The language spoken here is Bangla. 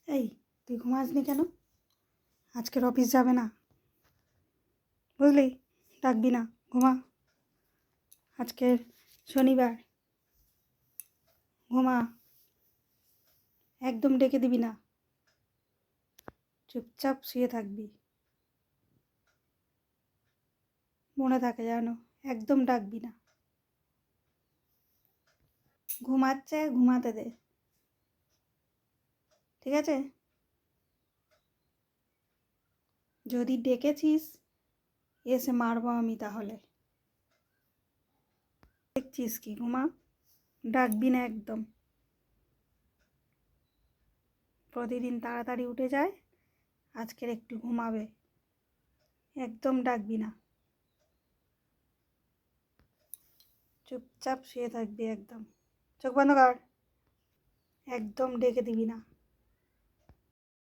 এই, তুই ঘুমাসনি কেন? আজকের অফিস যাবে না, বুঝলি? ডাকবি না, ঘুমা। আজকের শনিবার, ঘুমা। একদম ডেকে দিবি না, চুপচাপ শুয়ে থাকবি। মনে থাকে জানো, একদম ডাকবি না। ঘুমাচ্ছে, ঘুমাতে দে, ঠিক আছে? যদি ডেকেছিস এসে মারবো আমি তাহলে। দেখছিস কি? ঘুমা, ডাকবি না একদম। প্রতিদিন তাড়াতাড়ি উঠে যায়, আজকের একটু ঘুমাবে। একদম ডাকবি না, চুপচাপ শুয়ে থাকবি একদম। চোখ বন্ধ কর, একদম ডেকে দিবি না।